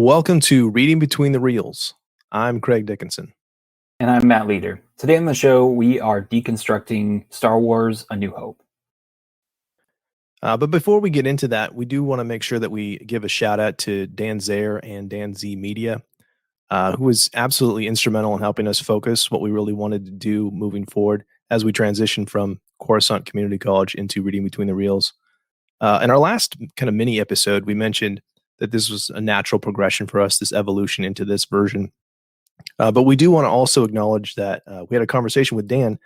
Welcome to Reading Between the Reels. I'm Craig Dickinson. And I'm Matt Leader. Today on the show, we are deconstructing Star Wars: A New Hope. But before we get into that, we do want to make sure that we give a shout out to Dan Zaire and Dan Z Media, who was absolutely instrumental in helping us focus what we really wanted to do moving forward as we transition from Coruscant Community College into Reading Between the Reels. In our last kind of mini episode, we mentioned that this was a natural progression for us, this evolution into this version. But we do want to also acknowledge that we had a conversation with Dan,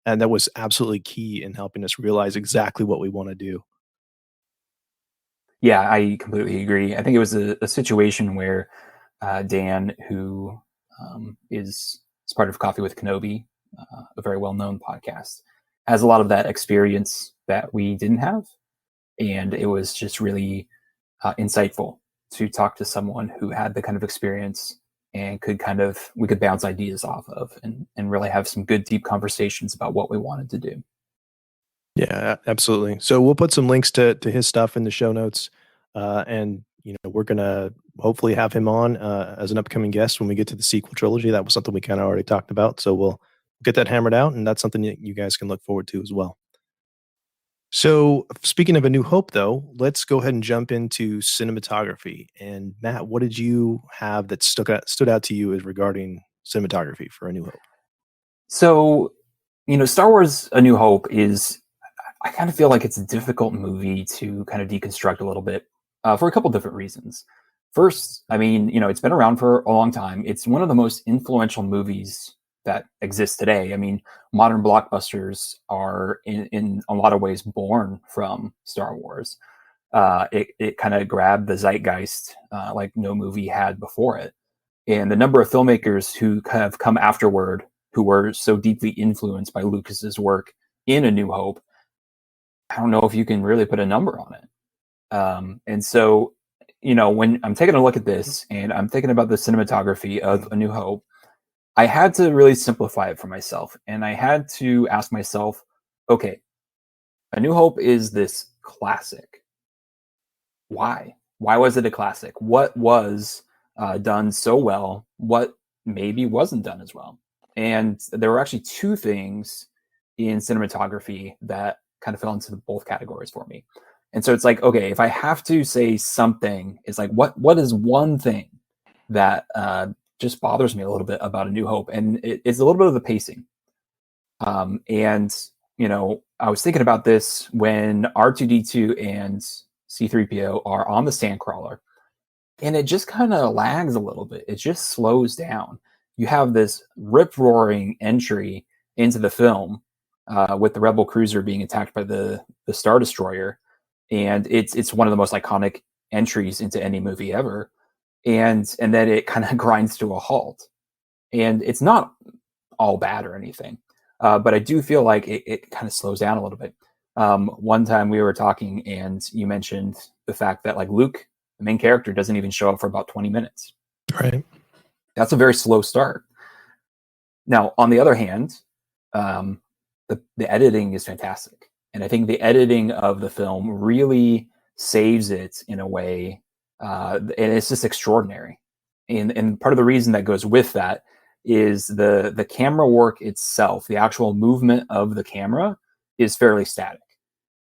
and that was absolutely key in helping us realize exactly what we want to do. Yeah, I completely agree. I think it was a situation where Dan, who is part of Coffee with Kenobi, a very well-known podcast, has a lot of that experience that we didn't have. And it was just really insightful to talk to someone who had the kind of experience and we could bounce ideas off of and really have some good, deep conversations about what we wanted to do. Yeah, absolutely. So we'll put some links to his stuff in the show notes, and we're gonna hopefully have him on as an upcoming guest when we get to the sequel trilogy. That was something we kind of already talked about, so we'll get that hammered out, and that's something that you guys can look forward to as well. So, speaking of A New Hope, though, let's go ahead and jump into cinematography. And Matt, what did you have that stood out to you as regarding cinematography for A New Hope? So, Star Wars: A New Hope I kind of feel like it's a difficult movie to kind of deconstruct a little bit for a couple different reasons. First, I mean, it's been around for a long time. It's one of the most influential movies that exists today. I mean, modern blockbusters are in a lot of ways born from Star Wars. It kind of grabbed the zeitgeist like no movie had before it. And the number of filmmakers who have come afterward who were so deeply influenced by Lucas's work in A New Hope, I don't know if you can really put a number on it. And so, when I'm taking a look at this and I'm thinking about the cinematography of A New Hope, I had to really simplify it for myself. And I had to ask myself, okay, A New Hope is this classic. Why? Why was it a classic? What was done so well? What maybe wasn't done as well? And there were actually two things in cinematography that kind of fell into both categories for me. And so it's like, okay, if I have to say something, it's like, what is one thing that just bothers me a little bit about A New Hope? And it's a little bit of the pacing. And, I was thinking about this when R2D2 and C3PO are on the Sandcrawler, and it just kind of lags a little bit. It just slows down. You have this rip-roaring entry into the film with the Rebel cruiser being attacked by the Star Destroyer, and it's one of the most iconic entries into any movie ever. And then it kind of grinds to a halt, and it's not all bad or anything, but I do feel like it kind of slows down a little bit. One time we were talking, and you mentioned the fact that like Luke, the main character, doesn't even show up for about 20 minutes. Right. That's a very slow start. Now, on the other hand, the editing is fantastic. And I think the editing of the film really saves it in a way, and it's just extraordinary. And part of the reason that goes with that is the camera work itself, the actual movement of the camera is fairly static.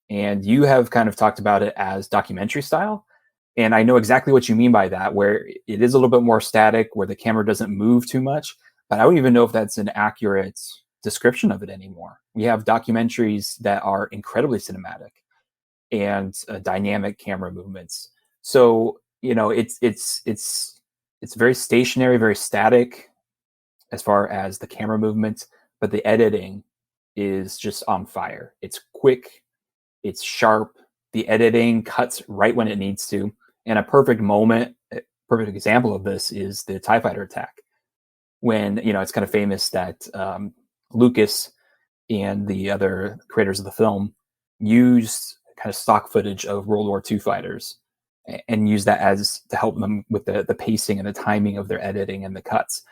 And you have kind of talked about it as documentary style. And I know exactly what you mean by that, where it is a little bit more static, where the camera doesn't move too much. But I don't even know if that's an accurate description of it anymore. We have documentaries that are incredibly cinematic and dynamic camera movements. So, it's very stationary, very static as far as the camera movement, but the editing is just on fire. It's quick, it's sharp. The editing cuts right when it needs to. And a perfect example of this is the TIE fighter attack. When, it's kind of famous that Lucas and the other creators of the film used kind of stock footage of World War II fighters and used that as to help them with the pacing and the timing of their editing and the cuts.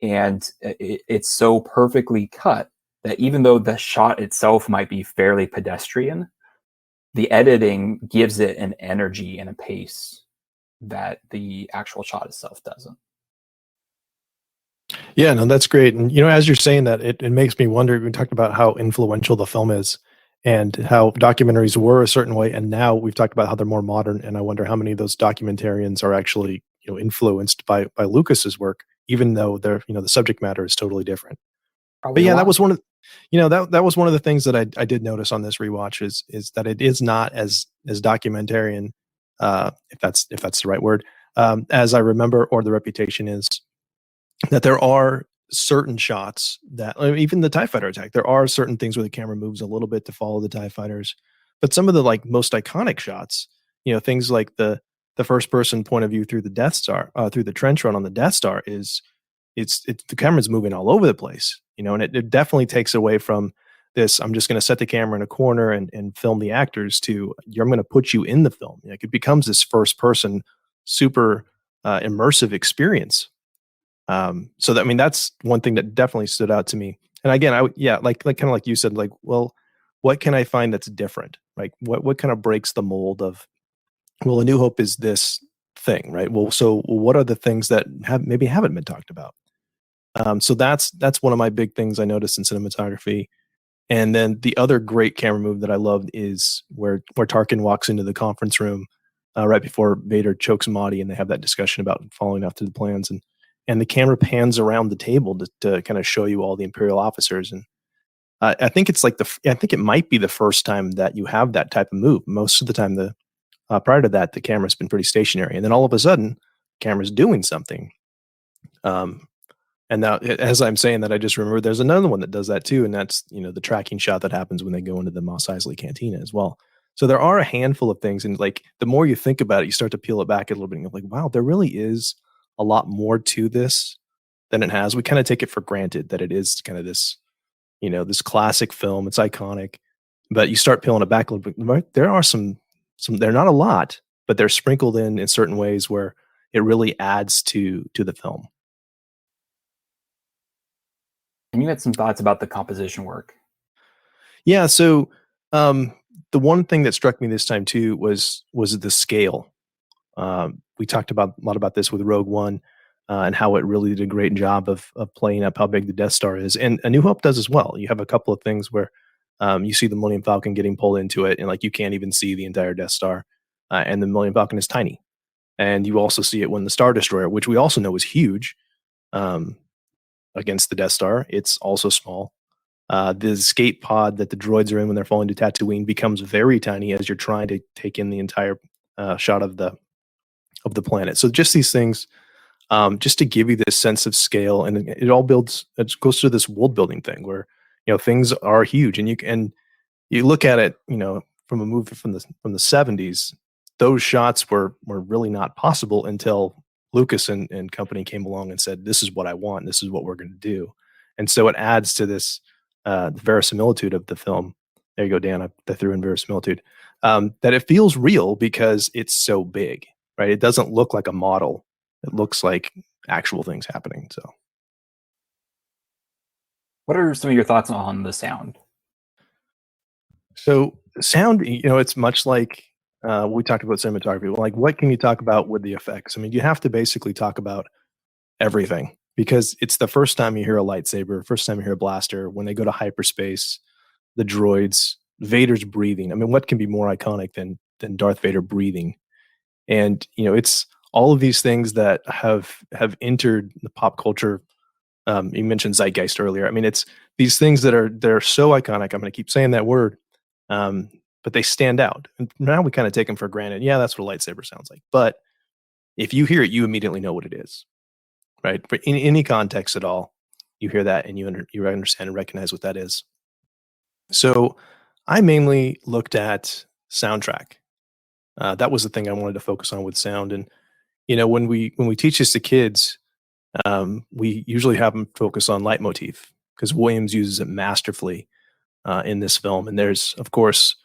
And it's so perfectly cut that even though the shot itself might be fairly pedestrian, the editing gives it an energy and a pace that the actual shot itself doesn't. Yeah, no, that's great. And as you're saying that, it makes me wonder. We talked about how influential the film is, and how documentaries were a certain way, and now we've talked about how they're more modern. And I wonder how many of those documentarians are actually influenced by Lucas's work, even though they're the subject matter is totally different. Probably But a yeah, that lot. was one of that was one of the things that I did notice on this rewatch is that it is not as documentarian, if that's the right word, as I remember, or the reputation is. That there are certain shots that, even the TIE fighter attack, there are certain things where the camera moves a little bit to follow the TIE fighters. But some of the like most iconic shots, things like the first person point of view through the Death Star, through the trench run on the Death Star is it's the camera's moving all over the place, and it definitely takes away from this. I'm just going to set the camera in a corner and film the actors to I'm going to put you in the film. Like it becomes this first person, super immersive experience. So that, I mean, that's one thing that definitely stood out to me. And again, yeah, like kind of like you said, like, well, what can I find that's different? Like, what kind of breaks the mold of, well, A New Hope is this thing, right? Well, so what are the things that maybe haven't been talked about? So that's one of my big things I noticed in cinematography. And then the other great camera move that I loved is where Tarkin walks into the conference room right before Vader chokes Maudie, and they have that discussion about following after the plans, and the camera pans around the table to kind of show you all the Imperial officers, and I think it's like I think it might be the first time that you have that type of move. Most of the time, the prior to that, the camera's been pretty stationary, and then all of a sudden, the camera's doing something. Um, and now, as I'm saying that, I just remember there's another one that does that too, and that's the tracking shot that happens when they go into the Mos Eisley Cantina as well. So there are a handful of things, and like the more you think about it, you start to peel it back a little bit, and you're like, wow, there really is a lot more to this than it has. We kind of take it for granted that it is kind of this, this classic film. It's iconic, but you start peeling it back a little bit. Right? There are some. They're not a lot, but they're sprinkled in certain ways where it really adds to the film. And you had some thoughts about the composition work. Yeah, so um, the one thing that struck me this time too was the scale. We talked about a lot about this with Rogue One, and how it really did a great job of playing up how big the Death Star is, and A New Hope does as well. You have a couple of things where you see the Millennium Falcon getting pulled into it, and like you can't even see the entire Death Star, and the Millennium Falcon is tiny. And you also see it when the Star Destroyer, which we also know is huge, um, against the Death Star, it's also small. The escape pod that the droids are in when they're falling to Tatooine becomes very tiny as you're trying to take in the entire shot of the planet. So just these things, just to give you this sense of scale, and it all builds. It goes through this world building thing where things are huge, and you look at it, from a movie from the 70s, those shots were really not possible until Lucas and company came along and said, "This is what I want. This is what we're going to do." And so it adds to this the verisimilitude of the film. There you go, Dan. I threw in verisimilitude. That it feels real because it's so big, right? It doesn't look like a model. It looks like actual things happening. So. What are some of your thoughts on the sound? So sound, it's much like we talked about cinematography. Like, what can you talk about with the effects? I mean, you have to basically talk about everything because it's the first time you hear a lightsaber, first time you hear a blaster. When they go to hyperspace, the droids, Vader's breathing. I mean, what can be more iconic than Darth Vader breathing? And it's all of these things that have entered the pop culture. You mentioned zeitgeist earlier. I mean, it's these things they're so iconic. I'm going to keep saying that word, but they stand out. And now we kind of take them for granted. Yeah, that's what a lightsaber sounds like. But if you hear it, you immediately know what it is, right? For in any context at all, you hear that and you understand and recognize what that is. So I mainly looked at soundtrack. That was the thing I wanted to focus on with sound. And when we teach this to kids, we usually have them focus on leitmotif because Williams uses it masterfully in this film. And there's, of course,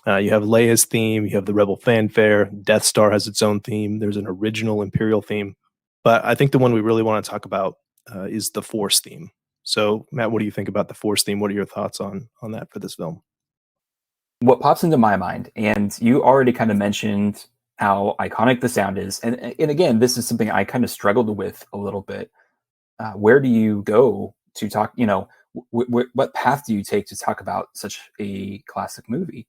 you have Leia's theme, you have the Rebel fanfare, Death Star has its own theme. There's an original Imperial theme, but I think the one we really want to talk about is the Force theme. So, Matt, what do you think about the Force theme? What are your thoughts on that for this film? What pops into my mind, and you already kind of mentioned how iconic the sound is. And again, this is something I kind of struggled with a little bit. Where do you go to talk? What path do you take to talk about such a classic movie?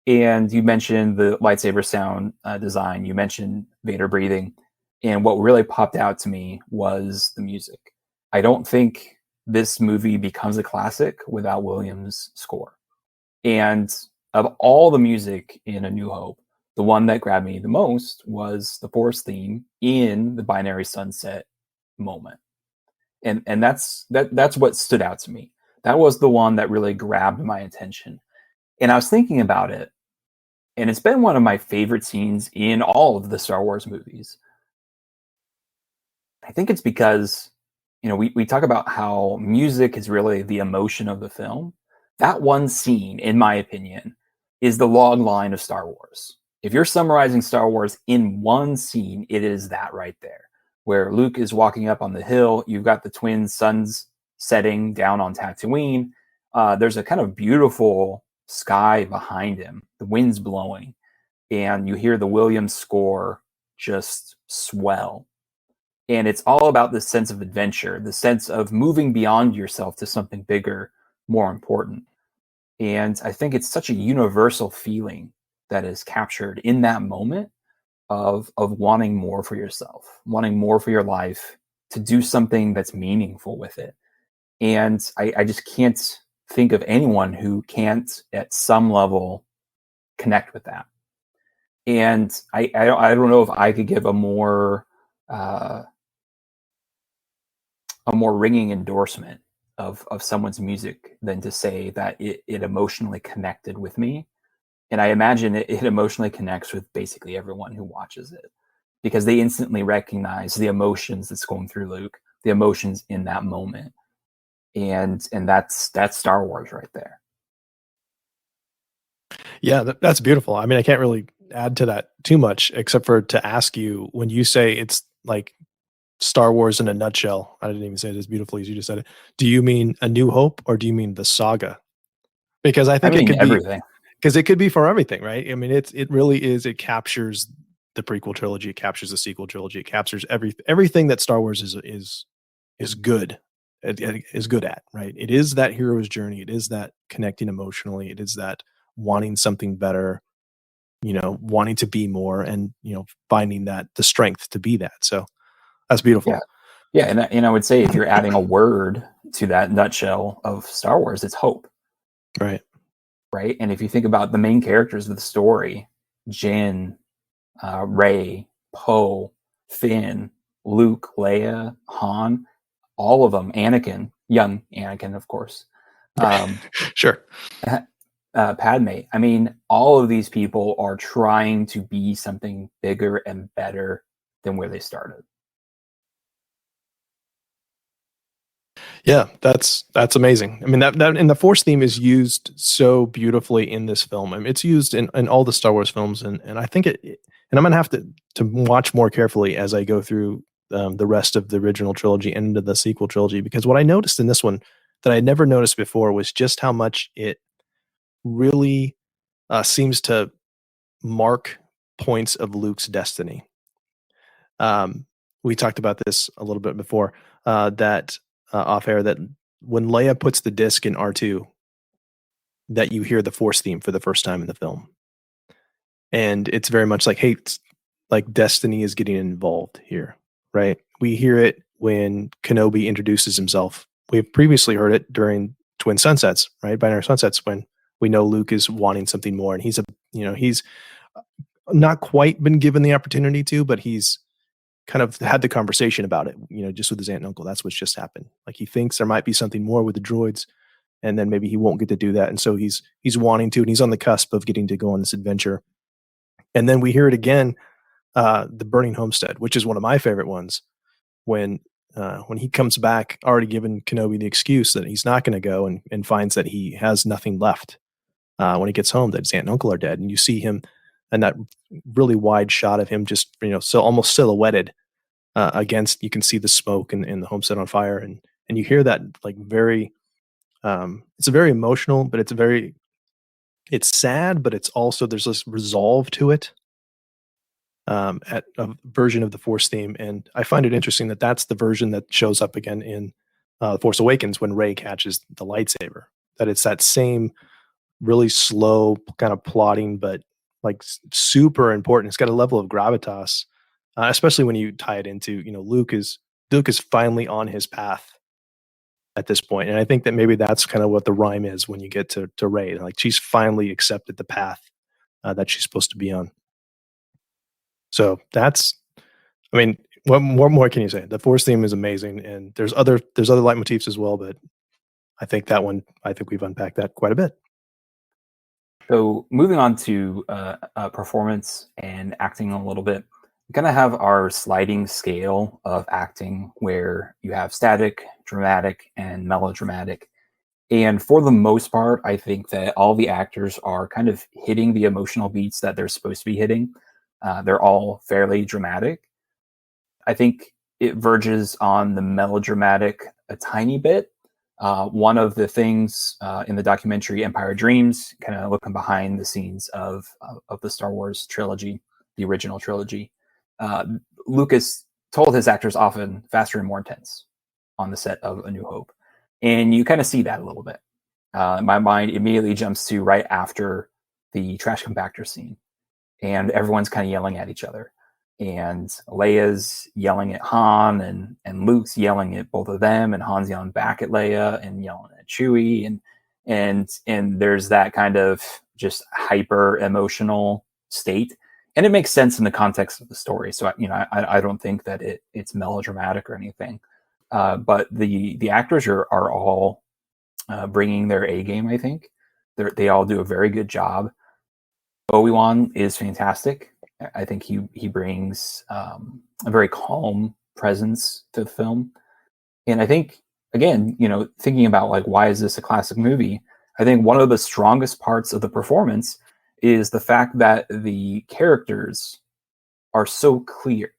And you mentioned the lightsaber sound design. You mentioned Vader breathing, and what really popped out to me was the music. I don't think this movie becomes a classic without Williams' score. And of all the music in A New Hope, the one that grabbed me the most was the Force theme in the Binary Sunset moment. And that's what stood out to me. That was the one that really grabbed my attention. And I was thinking about it, and it's been one of my favorite scenes in all of the Star Wars movies. I think it's because, we talk about how music is really the emotion of the film. That one scene, in my opinion, is the log line of Star Wars. If you're summarizing Star Wars in one scene, it is that right there, where Luke is walking up on the hill. You've got the twin suns setting down on Tatooine. There's a kind of beautiful sky behind him. The wind's blowing, and you hear the Williams score just swell. And it's all about this sense of adventure, the sense of moving beyond yourself to something bigger, more important. And I think it's such a universal feeling that is captured in that moment of wanting more for yourself, wanting more for your life, to do something that's meaningful with it. And I just can't think of anyone who can't, at some level, connect with that. And I don't know if I could give uh, a more ringing endorsement of someone's music than to say that it emotionally connected with me. And I imagine it emotionally connects with basically everyone who watches it, because they instantly recognize the emotions that's going through Luke, the emotions in that moment. And that's Star Wars right there. Yeah, that's beautiful. I mean, I can't really add to that too much except for to ask you, when you say it's like Star Wars in a nutshell, I didn't even say it as beautifully as you just said it. Do you mean A New Hope or do you mean the saga? Because I I think it mean could be, everything. because it could be for everything, right? I mean, it really is. It captures the prequel trilogy. It captures the sequel trilogy. It captures everything that Star Wars is good is good at, right? It is that hero's journey. It is that connecting emotionally. It is that wanting something better, wanting to be more, and finding that the strength to be that. So that's Yeah. beautiful, Yeah, and I would say, if you're adding a word to that nutshell of Star Wars, it's hope, right? right? And if you think about the main characters of the story, Jin, Ray, Poe, Finn, Luke, Leia, Han, all of them, Anakin, young Anakin, of course, um, Sure. Padme. I mean, all of these people are trying to be something bigger and better than where they started. Yeah, that's amazing. I mean, that and the Force theme is used so beautifully in this film. I mean, it's used in all the Star Wars films, and I think and I'm gonna have to watch more carefully as I go through the rest of the original trilogy and into the sequel trilogy, because what I noticed in this one that I had never noticed before was just how much it really seems to mark points of Luke's destiny. Um, we talked about this a little bit before, that off air, that when Leia puts the disc in R2, that you hear the Force theme for the first time in the film, and it's very much like, hey, it's like destiny is getting involved here, right? We hear it when Kenobi introduces himself. We've previously heard it during Twin Sunsets, right? Binary Sunsets, when we know Luke is wanting something more, and he's not quite been given the opportunity to, but he's kind of had the conversation about it, just with his aunt and uncle. That's what's just happened. Like, he thinks there might be something more with the droids, and then maybe he won't get to do that. And so he's wanting to, and he's on the cusp of getting to go on this adventure. And then we hear it again, the Burning Homestead, which is one of my favorite ones, when when he comes back, already given Kenobi the excuse that he's not going to go, and finds that he has nothing left when he gets home, that his aunt and uncle are dead. And you see him, and that really wide shot of him just, so almost silhouetted against, you can see the smoke and the homestead on fire, and you hear that, like, very it's a very emotional, but it's sad, but it's also, there's this resolve to it. at a version of the Force theme, and I find it interesting that that's the version that shows up again in Force Awakens when Rey catches the lightsaber. That it's that same really slow kind of plotting, but like super important. It's got a level of gravitas, especially when you tie it into Luke is finally on his path at this point, and I think that maybe that's kind of what the rhyme is when you get to Rey. Like she's finally accepted the path that she's supposed to be on. So that's, I mean, what more can you say? The Force theme is amazing, and there's other leitmotifs as well, but I think that one, I think we've unpacked that quite a bit. So moving on to performance and acting a little bit, we kind of have our sliding scale of acting where you have static, dramatic, and melodramatic. And for the most part, I think that all the actors are kind of hitting the emotional beats that they're supposed to be hitting. They're all fairly dramatic. I think it verges on the melodramatic a tiny bit. One of the things in the documentary Empire Dreams, kind of looking behind the scenes of the Star Wars trilogy, the original trilogy, uh, Lucas told his actors often faster and more intense on the set of A New Hope, and you kind of see that a little bit. My mind immediately jumps to right after the trash compactor scene, and everyone's kind of yelling at each other. And Leia's yelling at Han, and Luke's yelling at both of them, and Han's yelling back at Leia and yelling at Chewie, and there's that kind of just hyper emotional state, and it makes sense in the context of the story. So I don't think that it's melodramatic or anything, but the actors are all bringing their A game. I think they all do a very good job. Obi-Wan is fantastic. I think he brings a very calm presence to the film, and I think again, thinking about like why is this a classic movie? I think one of the strongest parts of the performance is the fact that the characters are so clear.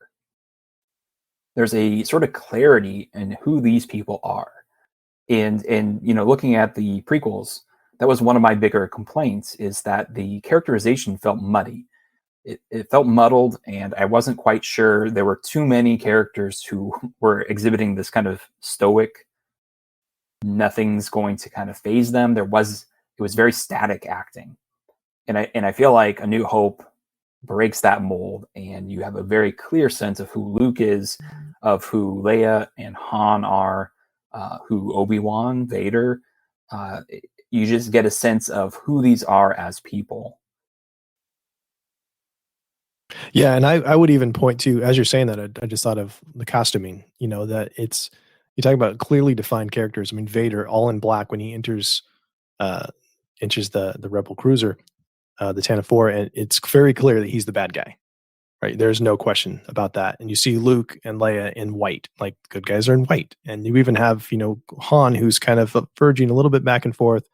There's a sort of clarity in who these people are, and looking at the prequels, that was one of my bigger complaints, is that the characterization felt muddy. It felt muddled, and I wasn't quite sure. There were too many characters who were exhibiting this kind of stoic, nothing's going to kind of phase them. It was very static acting, and I feel like A New Hope breaks that mold, and you have a very clear sense of who Luke is, of who Leia and Han are, who Obi-Wan, Vader. You just get a sense of who these are as people. Yeah, and I would even point to, as you're saying that, I just thought of the costuming. That you talk about clearly defined characters. I mean, Vader, all in black when he uh, enters the Rebel cruiser, the Tantive 4, and it's very clear that he's the bad guy. Right, there's no question about that. And you see Luke and Leia in white, like good guys are in white, and you even have Han, who's kind of verging a little bit back and forth.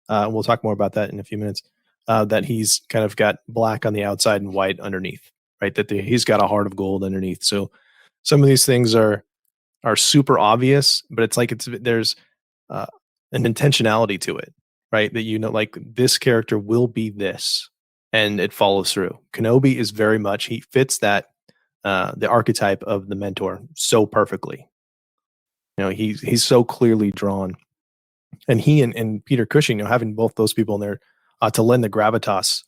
And we'll talk more about that in a few minutes. That he's kind of got black on the outside and white underneath, right? That he's got a heart of gold underneath. So some of these things are super obvious, but it's like there's uh, an intentionality to it, right? That like this character will be this, and it follows through. Kenobi is very much, he fits that the archetype of the mentor so perfectly. He's so clearly drawn, and he and Peter Cushing, having both those people in there to lend the gravitas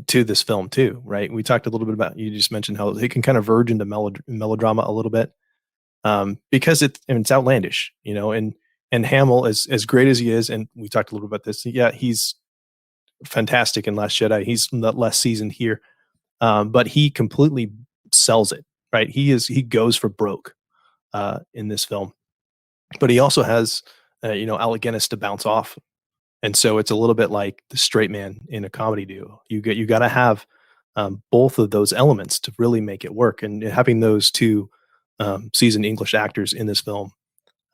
to this film too, right? We talked a little bit about, you just mentioned how it can kind of verge into melodrama a little bit, because it's outlandish, and Hamill, as great as he is, and we talked a little about this. Yeah, he's fantastic in Last Jedi. He's less seasoned here, but he completely sells it, right? He goes for broke in this film, but he also has Alec Guinness to bounce off. And so it's a little bit like the straight man in a comedy duo. You got to have both of those elements to really make it work. And having those two seasoned English actors in this film,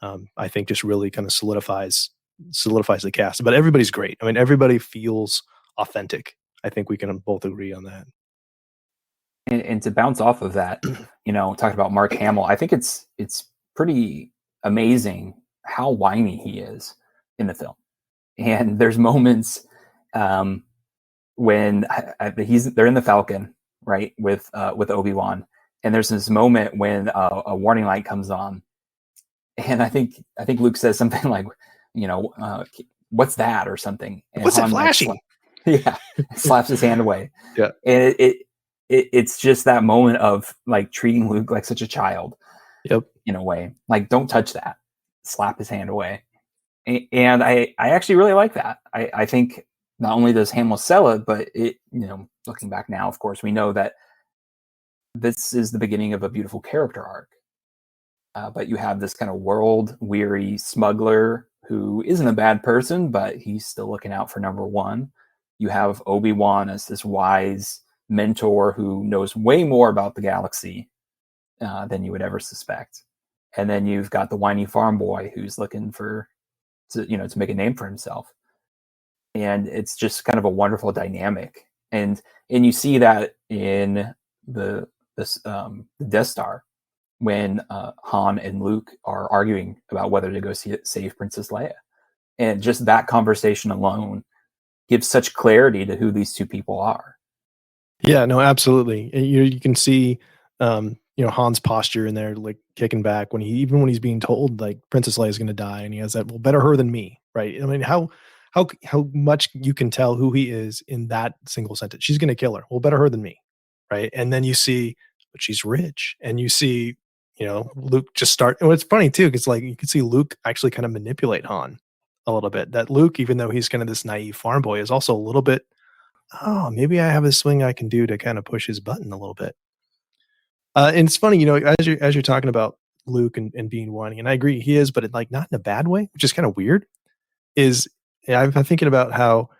I think, just really kind of solidifies the cast. But everybody's great. I mean, everybody feels authentic. I think we can both agree on that. And to bounce off of that, talking about Mark Hamill, I think it's pretty amazing how whiny he is in the film. And there's moments when they're in the Falcon, right, with Obi-Wan, and there's this moment when a warning light comes on, and I think Luke says something like, "What's that?" or something, and What's that Han flashing? yeah, slaps his hand away, Yeah. and it's just that moment of like treating Luke like such a child Yep. in a way, like don't touch that, slap his hand away, and I actually really like that. I think not only does Hamill sell it, but looking back now, of course, we know that this is the beginning of a beautiful character arc. But you have this kind of world weary smuggler who isn't a bad person, but he's still looking out for number one. You have Obi-Wan as this wise mentor who knows way more about the galaxy than you would ever suspect. And then you've got the whiny farm boy who's looking to make a name for himself. And it's just kind of a wonderful dynamic. And you see that in the Death Star when Han and Luke are arguing about whether to go save Princess Leia. And just that conversation alone gives such clarity to who these two people are. Yeah, no, absolutely. You can see, Han's posture in there, like kicking back when even when he's being told like Princess Leia is going to die, and he has that, well, better her than me, right? I mean, how much you can tell who he is in that single sentence. She's going to kill her. Well, better her than me, right? And then you see, but she's rich, and you see, Luke just start. And it's funny too, because like you can see Luke actually kind of manipulate Han a little bit. That Luke, even though he's kind of this naive farm boy, is also a little bit, oh, maybe I have a swing I can do to kind of push his button a little bit. And it's funny, as you're talking about Luke and being whiny, and I agree he is, but like not in a bad way, which is kind of weird. Is yeah, I'm thinking about how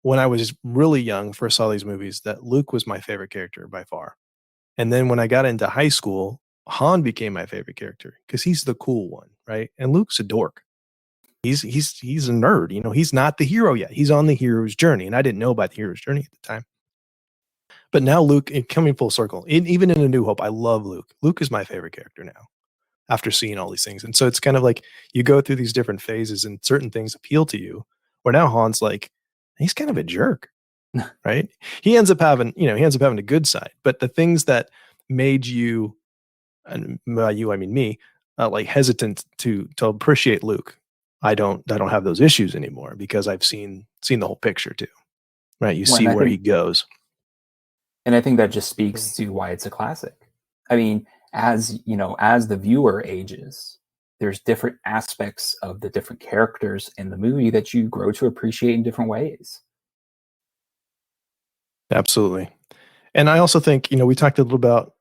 when I was really young, first saw these movies, that Luke was my favorite character by far, and then when I got into high school, Han became my favorite character because he's the cool one, right? And Luke's a dork. He's a nerd, he's not the hero yet. He's on the hero's journey, and I didn't know about the hero's journey at the time. But now Luke, coming full circle, even in A New Hope, I love Luke. Luke is my favorite character now after seeing all these things. And so it's kind of like you go through these different phases and certain things appeal to you. Where now Han's like, he's kind of a jerk, right? He ends up having a good side, but the things that made you, and by you I mean me, like hesitant to appreciate Luke, I don't have those issues anymore because I've seen the whole picture too, right? You Well, see where he goes. and I think that just speaks to why it's a classic. I mean, as the viewer ages, there's different aspects of the different characters in the movie that you grow to appreciate in different ways. Absolutely. And I also think, we talked a little about,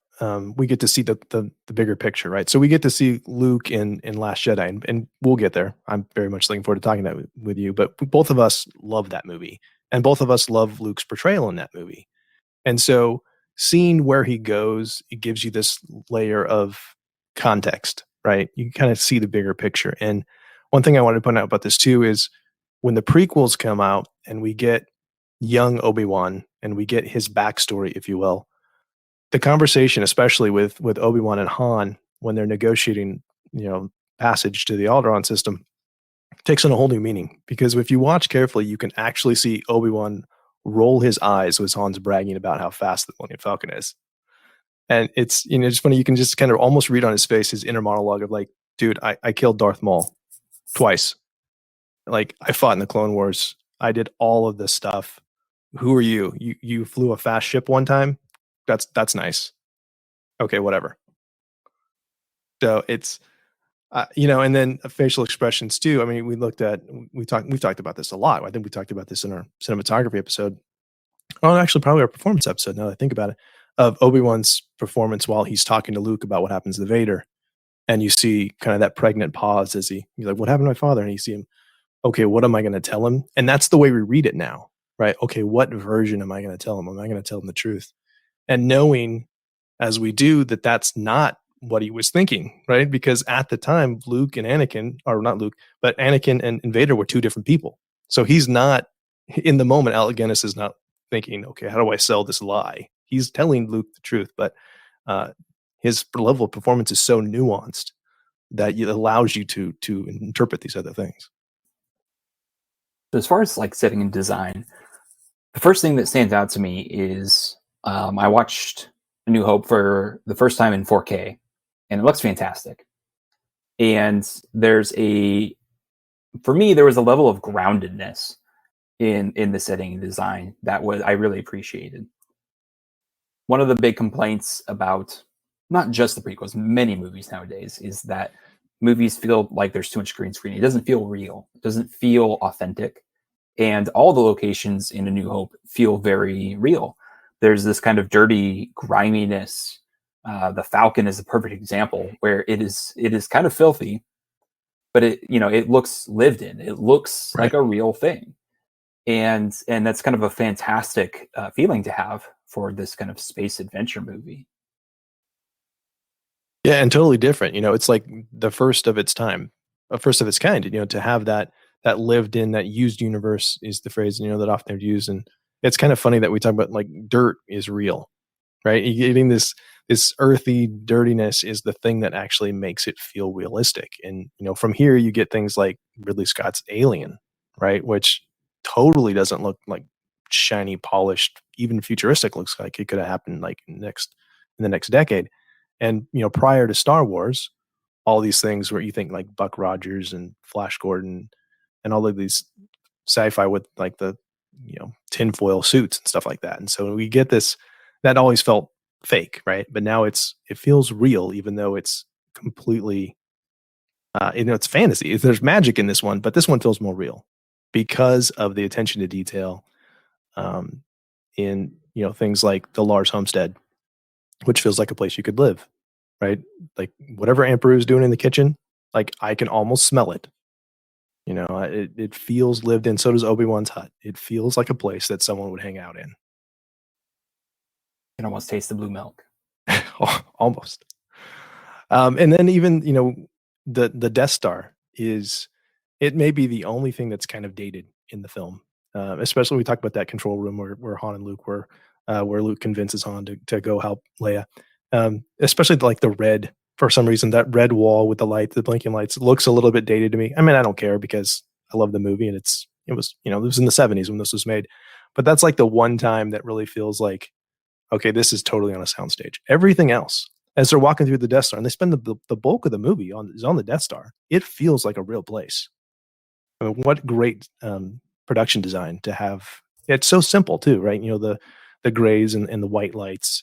we get to see the bigger picture, right? So we get to see Luke in Last Jedi, and we'll get there. I'm very much looking forward to talking that with you. But both of us love that movie, and both of us love Luke's portrayal in that movie. And so seeing where he goes, it gives you this layer of context, right? You kind of see the bigger picture. And one thing I wanted to point out about this too is when the prequels come out and we get young Obi-Wan and we get his backstory, if you will, the conversation, especially with Obi-Wan and Han, when they're negotiating, passage to the Alderaan system, takes on a whole new meaning. Because if you watch carefully, you can actually see Obi-Wan roll his eyes as Han's bragging about how fast the Millennium Falcon is. And it's, it's funny, you can just kind of almost read on his face his inner monologue of like, dude, I killed Darth Maul twice. Like, I fought in the Clone Wars. I did all of this stuff. Who are you? You flew a fast ship one time? That's nice. Okay, whatever. So it's and then facial expressions too. I mean, we've talked about this a lot. I think we talked about this in our cinematography episode. Oh, actually, probably our performance episode. Now that I think about it, of Obi-Wan's performance while he's talking to Luke about what happens to Vader, and you see kind of that pregnant pause as he's like, "What happened to my father?" And you see him. Okay, what am I going to tell him? And that's the way we read it now, right? Okay, what version am I going to tell him? Am I going to tell him the truth? And knowing as we do that that's not what he was thinking, right? Because at the time, Luke and Anakin, or not Luke, but Anakin and Vader were two different people. So he's not, in the moment, Alec Guinness is not thinking, okay, how do I sell this lie? He's telling Luke the truth, but his level of performance is so nuanced that it allows you to interpret these other things. So as far as like setting and design, the first thing that stands out to me is I watched A New Hope for the first time in 4K, and it looks fantastic. And for me, there was a level of groundedness in the setting and design that was I really appreciated. One of the big complaints about not just the prequels, many movies nowadays, is that movies feel like there's too much green screen. It doesn't feel real. It doesn't feel authentic. And all the locations in A New Hope feel very real. There's this kind of dirty griminess. The Falcon is a perfect example where it is kind of filthy, but it looks lived in. It looks like Right. a real thing, and that's kind of a fantastic feeling to have for this kind of space adventure movie. Yeah, and totally different. It's like the first of its time, a first of its kind. To have that lived in, that used universe is the phrase that often they're used, and it's kind of funny that we talk about like dirt is real, right? You're getting this earthy dirtiness is the thing that actually makes it feel realistic. And from here you get things like Ridley Scott's Alien, right? Which totally doesn't look like shiny, polished, even futuristic. Looks like it could have happened like in the next decade. And prior to Star Wars, all these things where you think like Buck Rogers and Flash Gordon and all of these sci-fi with like the tinfoil suits and stuff like that. And so we get this that always felt fake, right? But now it feels real, even though it's completely it's fantasy. There's magic in this one, but this one feels more real because of the attention to detail um, in things like the Lars homestead, which feels like a place you could live, right? Like whatever Aunt Beru is doing in the kitchen, like I can almost smell it. It feels lived in. So does Obi-Wan's hut. It feels like a place that someone would hang out in. You can almost taste the blue milk. Almost. And then even the Death Star is it may be the only thing that's kind of dated in the film, especially when we talk about that control room where Han and Luke were, where Luke convinces Han to go help Leia. Especially like the red, for some reason, that red wall with the blinking lights looks a little bit dated to me. I mean, I don't care because I love the movie and it was in the 70s when this was made. But that's like the one time that really feels like, okay, this is totally on a soundstage. Everything else, as they're walking through the Death Star, and they spend the bulk of the movie on the Death Star, it feels like a real place. I mean, what great production design to have. It's so simple too, right? The grays and the white lights,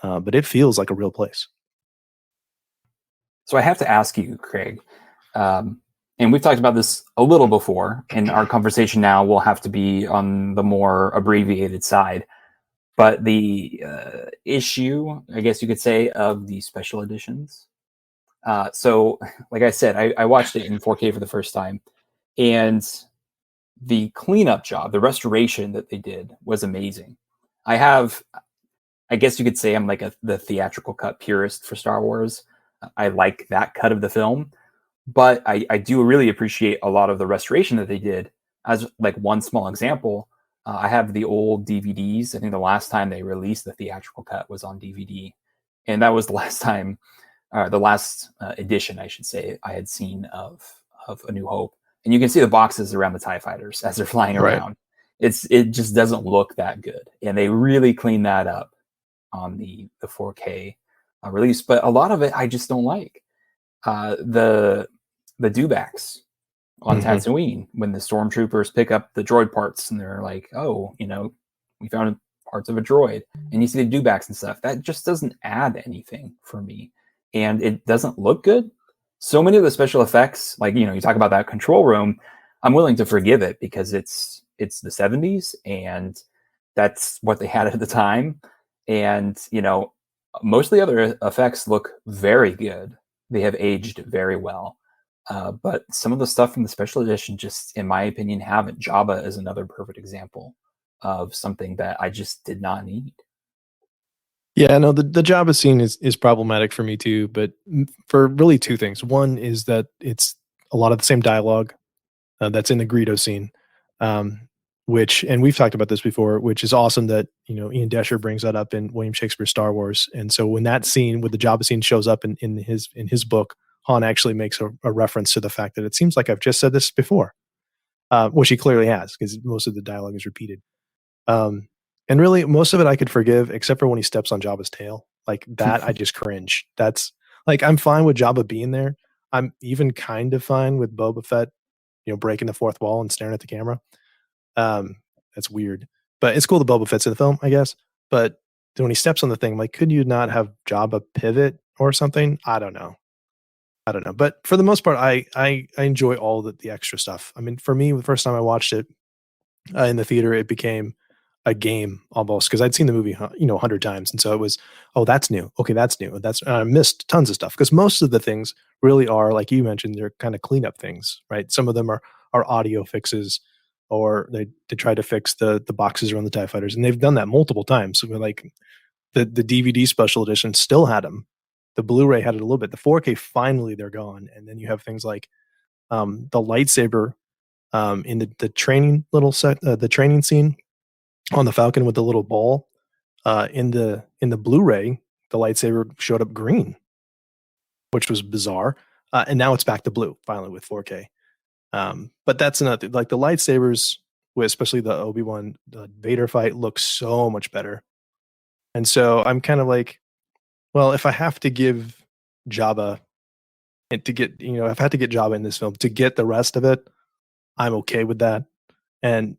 but it feels like a real place. So I have to ask you, Craig, and we've talked about this a little before, and our conversation now will have to be on the more abbreviated side. But the issue, I guess you could say, of the special editions. So, like I said, I watched it in 4K for the first time, and the cleanup job, the restoration that they did was amazing. I guess you could say I'm like the theatrical cut purist for Star Wars. I like that cut of the film, but I do really appreciate a lot of the restoration that they did. As like one small example, I have the old DVDs. I think the last time they released the theatrical cut was on DVD, and that was the last time, the last edition, I should say, I had seen of A New Hope. And you can see the boxes around the TIE fighters as they're flying Right. around. It just doesn't look that good, and they really clean that up on the 4K release. But a lot of it I just don't like. The dewbacks on Hmm. Tatooine when the stormtroopers pick up the droid parts and they're like, "Oh, we found parts of a droid," and you see the dewbacks and stuff. That just doesn't add anything for me, and it doesn't look good. So many of the special effects, like you talk about that control room, I'm willing to forgive it because it's the 70s and that's what they had at the time, and most of the other effects look very good. They have aged very well. But some of the stuff from the special edition, just in my opinion, haven't. Jabba is another perfect example of something that I just did not need. Yeah, no, the Jabba scene is problematic for me too, but for really two things. One is that it's a lot of the same dialogue that's in the Greedo scene, um, which, and we've talked about this before, which is awesome that Ian Desher brings that up in William Shakespeare's Star Wars. And so when that scene with the Jabba scene shows up in his book, Han actually makes a reference to the fact that it seems like I've just said this before, which he clearly has because most of the dialogue is repeated. Um, And really, most of it I could forgive, except for when he steps on Jabba's tail. Like that, I just cringe. That's like I'm fine with Jabba being there. I'm even kind of fine with Boba Fett, breaking the fourth wall and staring at the camera. Um, that's weird, but it's cool that Boba Fett's in the film, I guess. But then when he steps on the thing, I'm like, could you not have Jabba pivot or something? I don't know. I don't know. But for the most part, I enjoy all the extra stuff. I mean, for me, the first time I watched it in the theater, it became a game almost because I'd seen the movie, 100 times, and so it was, oh, that's new. Okay, that's new. That's I missed tons of stuff because most of the things really are like you mentioned, they're kind of cleanup things, right? Some of them are audio fixes, or they try to fix the boxes around the Tie Fighters, and they've done that multiple times. So like the DVD special edition still had them. The Blu-ray had it a little bit. The 4K finally they're gone, and then you have things like the lightsaber in the training little set, the training scene on the Falcon with the little ball. In the Blu-ray, the lightsaber showed up green, which was bizarre, and now it's back to blue finally with 4K. But that's another like the lightsabers, especially the Obi-Wan the Vader fight, looks so much better. And so I'm kind of like, well, if I have to give Jabba and to get, if I had to get Jabba in this film to get the rest of it, I'm okay with that. And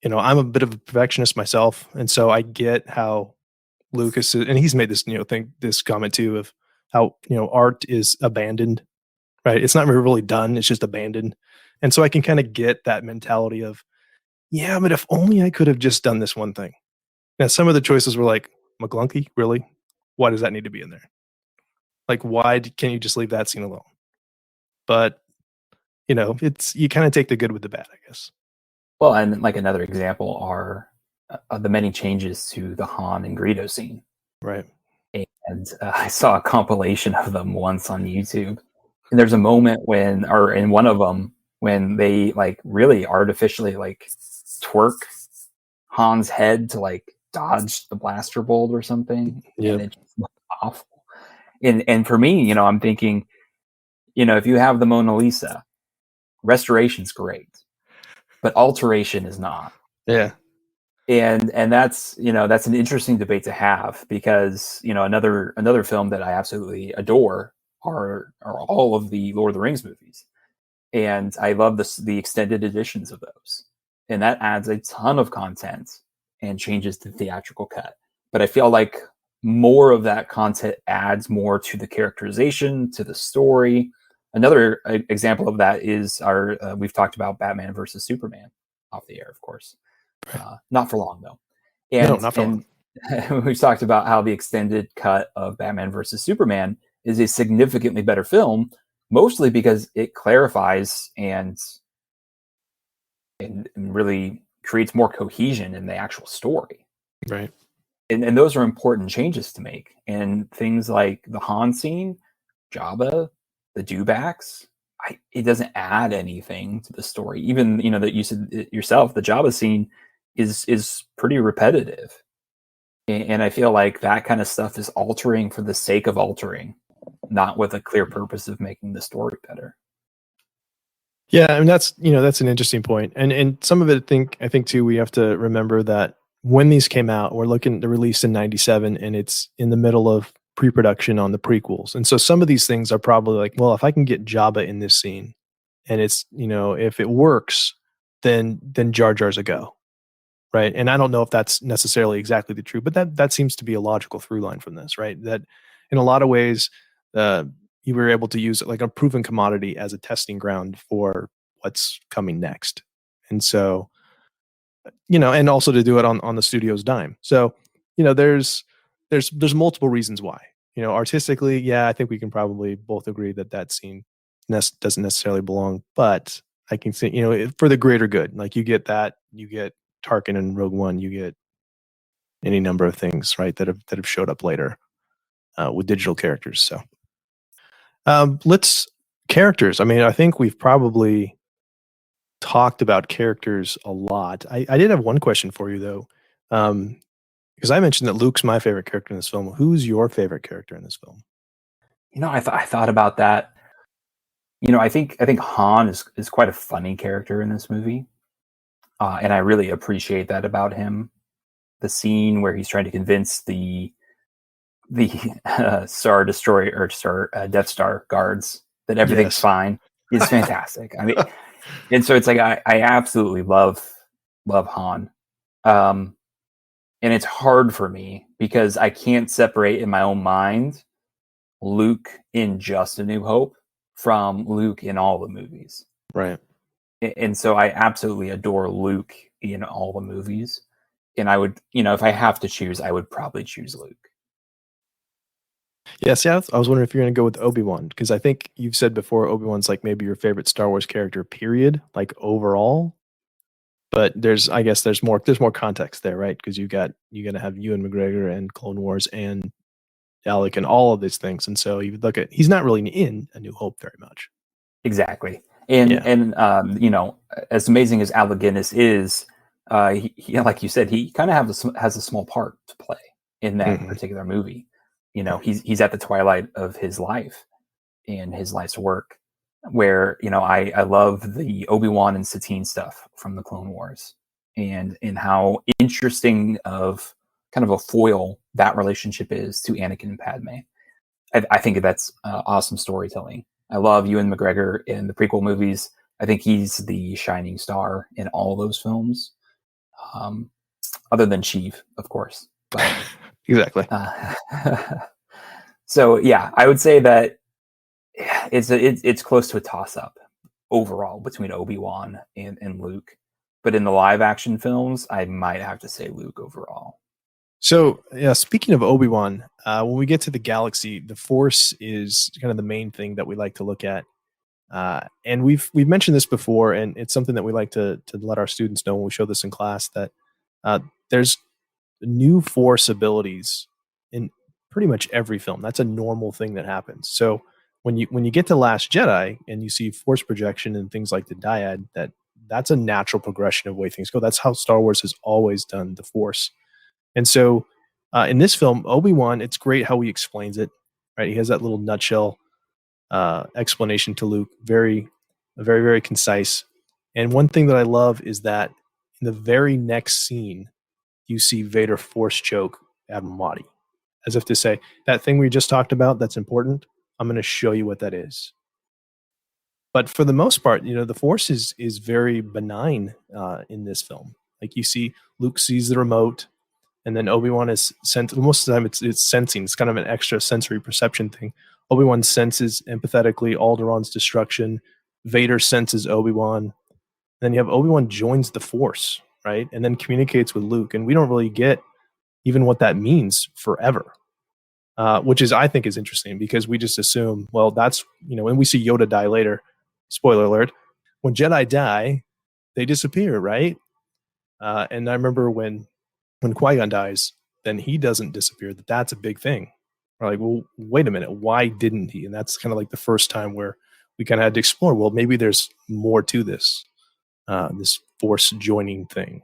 I'm a bit of a perfectionist myself, and so I get how Lucas and he's made this, this comment too of how, art is abandoned, right? It's not really done, it's just abandoned. And so I can kind of get that mentality of, yeah, but if only I could have just done this one thing. Now, some of the choices were like, McClunky, really? Why does that need to be in there? Like, why can't you just leave that scene alone? But, it's, you kind of take the good with the bad, I guess. Well, and like another example are the many changes to the Han and Greedo scene. Right. And I saw a compilation of them once on YouTube. And there's a moment or in one of them, when they like really artificially like twerk Han's head to like dodge the blaster bolt or something, Yeah. and it just looked awful. And for me, I'm thinking, if you have the Mona Lisa, restoration's great, but alteration is not. Yeah. And that's that's an interesting debate to have, because another film that I absolutely adore are all of the Lord of the Rings movies, and I love the extended editions of those, and that adds a ton of content and changes the theatrical cut. But I feel like more of that content adds more to the characterization, to the story. Another example of that is we've talked about Batman versus Superman off the air, of course. Not for long though. No, not for long. We've talked about how the extended cut of Batman versus Superman is a significantly better film, mostly because it clarifies and really creates more cohesion in the actual story. Right. And those are important changes to make. And things like the Han scene, Jabba, the dewbacks, it doesn't add anything to the story. Even that you said it yourself, the Jabba scene is pretty repetitive, and I feel like that kind of stuff is altering for the sake of altering, not with a clear purpose of making the story better. Yeah, I mean that's an interesting point, and some of it I think too we have to remember that when these came out, we're looking to release in '97, and it's in the middle of pre-production on the prequels, and so some of these things are probably like, well, if I can get Jabba in this scene, and it's if it works, then Jar Jar's a go, right? And I don't know if that's necessarily exactly the truth, but that seems to be a logical through line from this, right? That in a lot of ways, uh, you were able to use it like a proven commodity as a testing ground for what's coming next. And so, and also to do it on the studio's dime. So, there's multiple reasons why. Artistically, yeah, I think we can probably both agree that scene doesn't necessarily belong, but I can see, for the greater good, like you get Tarkin and Rogue One, you get any number of things, right, that have showed up later with digital characters. So, let's characters. I mean, I think we've probably talked about characters a lot. I did have one question for you though, because I mentioned that Luke's my favorite character in this film. Who's your favorite character in this film? I thought about that. I think Han is quite a funny character in this movie, and I really appreciate that about him. the scene where he's trying to convince the Star Destroyer or Star Death Star guards that everything's Yes. fine is fantastic. I mean, and so it's like I absolutely love Han, um, and it's hard for me because I can't separate in my own mind Luke in Just a New Hope from Luke in all the movies. Right. And so I absolutely adore Luke in all the movies. And I would, if I have to choose, I would probably choose Luke. Yes, yeah. I was wondering if you're going to go with Obi-Wan because I think you've said before Obi-Wan's like maybe your favorite Star Wars character, period, like overall. But I guess there's more context there, right? Because you're gonna have Ewan McGregor and Clone Wars and Alec and all of these things, and so you look at he's not really in A New Hope very much. Exactly. And Yeah. and as amazing as Alec Guinness is, he like you said, he kind of has a small part to play in that Hmm. particular movie. He's at the twilight of his life and his life's work, where I love the Obi-Wan and Satine stuff from the Clone Wars, and how interesting of kind of a foil that relationship is to Anakin and Padme. I think that's awesome storytelling. I love Ewan McGregor in the prequel movies. I think he's the shining star in all those films, um, other than Sheev, of course. But Exactly. uh, so yeah, I would say that it's close to a toss up overall between Obi-Wan and Luke. But in the live action films, I might have to say Luke overall. So yeah, speaking of Obi-Wan, when we get to the galaxy, the Force is kind of the main thing that we like to look at. And we've mentioned this before, and it's something that we like to let our students know when we show this in class that there's new Force abilities in pretty much every film. That's a normal thing that happens. So when you get to Last Jedi and you see Force projection and things like the dyad, that's a natural progression of the way things go. That's how Star Wars has always done the Force. And so in this film, Obi-Wan, it's great how he explains it. Right, he has that little nutshell explanation to Luke, very, very concise. And one thing that I love is that in the very next scene, you see Vader force choke Admiral Motti, as if to say, that thing we just talked about that's important, I'm going to show you what that is. But for the most part, the Force is very benign in this film. Like you see, Luke sees the remote, and then Obi-Wan is sent. Most of the time, it's sensing. It's kind of an extra sensory perception thing. Obi-Wan senses empathetically Alderaan's destruction. Vader senses Obi-Wan. Then you have Obi-Wan joins the Force, right, and then communicates with Luke, and we don't really get even what that means forever, which is I think is interesting because we just assume, well, that's when we see Yoda die later. Spoiler alert: when Jedi die, they disappear, right? And I remember when Qui-Gon dies, then he doesn't disappear. That's a big thing. We're like, well, wait a minute, why didn't he? And that's kind of like the first time where we kind of had to explore. Well, maybe there's more to this Force joining thing.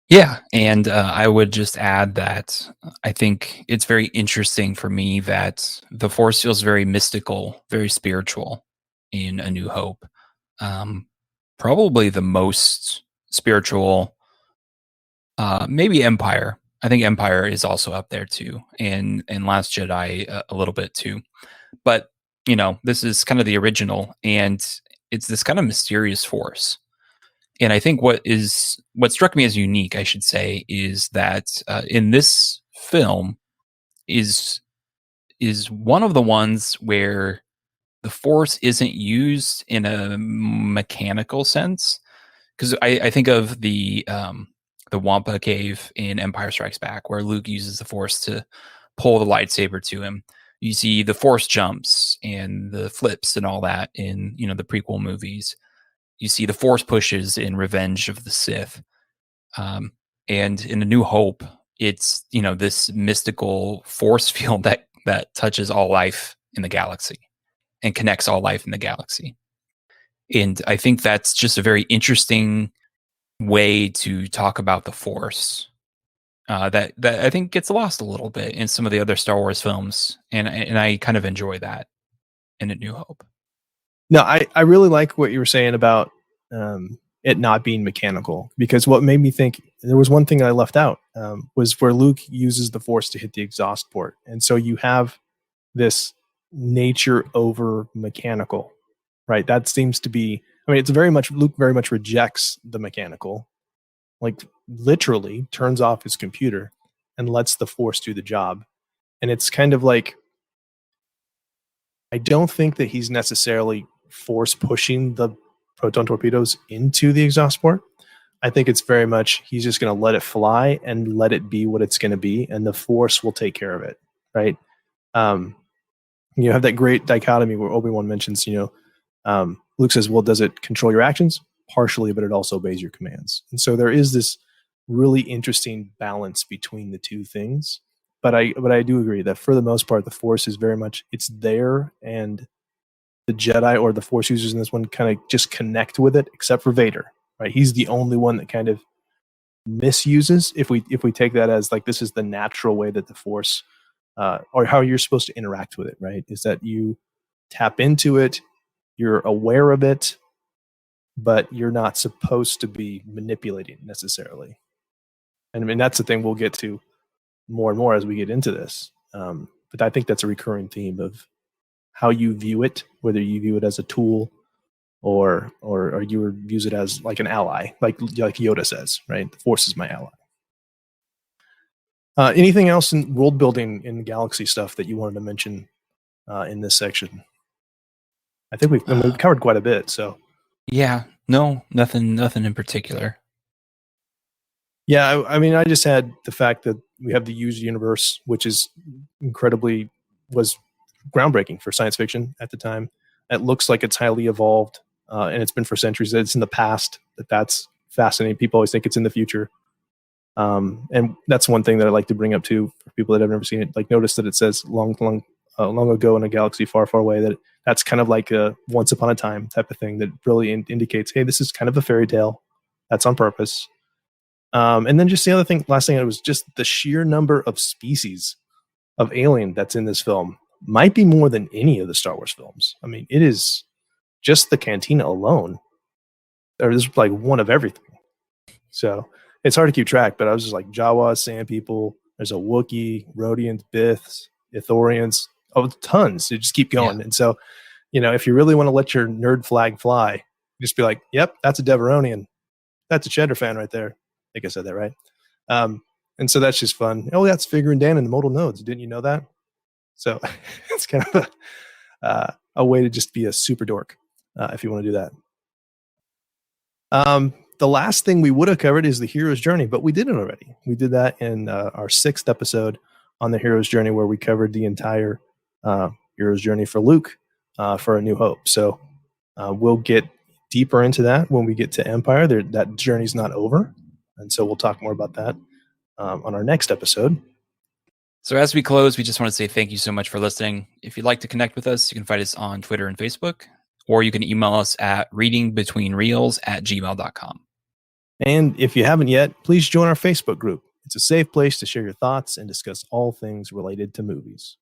Yeah, and I would just add that I think it's very interesting for me that the Force feels very mystical, very spiritual in A New Hope. Um, Probably the most spiritual, maybe Empire. I think Empire is also up there too, and Last Jedi a little bit too. But this is kind of the original, and it's this kind of mysterious Force. And I think what struck me as unique, I should say, is that in this film is one of the ones where the Force isn't used in a mechanical sense. Because I think of the Wampa Cave in Empire Strikes Back, where Luke uses the Force to pull the lightsaber to him. You see the Force jumps and the flips and all that in the prequel movies. You see the Force pushes in Revenge of the Sith, and in A New Hope, it's this mystical force field that touches all life in the galaxy and connects all life in the galaxy. And I think that's just a very interesting way to talk about the Force that I think gets lost a little bit in some of the other Star Wars films, and I kind of enjoy that in A New Hope. No, I really like what you were saying about it not being mechanical because what made me think there was one thing I left out, was where Luke uses the Force to hit the exhaust port. And so you have this nature over mechanical, right? That seems to be, I mean, it's very much, Luke very much rejects the mechanical, like literally turns off his computer and lets the Force do the job. And it's kind of like, I don't think that he's necessarily force pushing the proton torpedoes into the exhaust port. I think it's very much he's just going to let it fly and let it be what it's going to be, and the Force will take care of it, right? You have that great dichotomy where Obi-Wan mentions, Luke says, well, does it control your actions? Partially, but it also obeys your commands. And so there is this really interesting balance between the two things. But I do agree that for the most part, the Force is very much, it's there, and the Jedi or the Force users in this one kind of just connect with it, except for Vader, right? He's the only one that kind of misuses, if we take that as like this is the natural way that the Force or how you're supposed to interact with it, right? Is that you tap into it, you're aware of it, but you're not supposed to be manipulating necessarily. And I mean, that's the thing we'll get to more and more as we get into this. But I think that's a recurring theme of how you view it, whether you view it as a tool or you use it as like an ally, like Yoda says, right? The Force is my ally. Anything else in world building in galaxy stuff that you wanted to mention in this section? I think we've covered quite a bit. So yeah, no, nothing in particular. Yeah, I mean, I just had the fact that we have the used universe, which is was groundbreaking for science fiction at the time. It looks like it's highly evolved, and it's been for centuries. It's in the past. That's fascinating. People always think it's in the future. And that's one thing that I like to bring up too for people that have never seen it. Like, notice that it says long ago in a galaxy far, far away. That's kind of like a once upon a time type of thing that really indicates, hey, this is kind of a fairy tale. That's on purpose. And then just the last thing, it was just the sheer number of species of alien that's in this film might be more than any of the Star Wars films. I mean, it is just the cantina alone. There's like one of everything. So it's hard to keep track, but I was just like Jawas, Sand People, there's a Wookiee, Rhodians, Biths, Ithorians, tons. You just keep going. Yeah. And so, if you really want to let your nerd flag fly, just be like, yep, that's a Deveronian. That's a Cheddar fan right there. I think I said that right. And so that's just fun. Oh, that's Figure and Dan in the modal nodes. Didn't you know that? So it's kind of a way to just be a super dork if you want to do that. The last thing we would have covered is the hero's journey, but we did it already. We did that in our 6th episode on the hero's journey, where we covered the entire hero's journey for Luke for A New Hope. So we'll get deeper into that when we get to Empire. That journey's not over. And so we'll talk more about that on our next episode. So as we close, we just want to say thank you so much for listening. If you'd like to connect with us, you can find us on Twitter and Facebook, or you can email us at readingbetweenreels@gmail.com. And if you haven't yet, please join our Facebook group. It's a safe place to share your thoughts and discuss all things related to movies.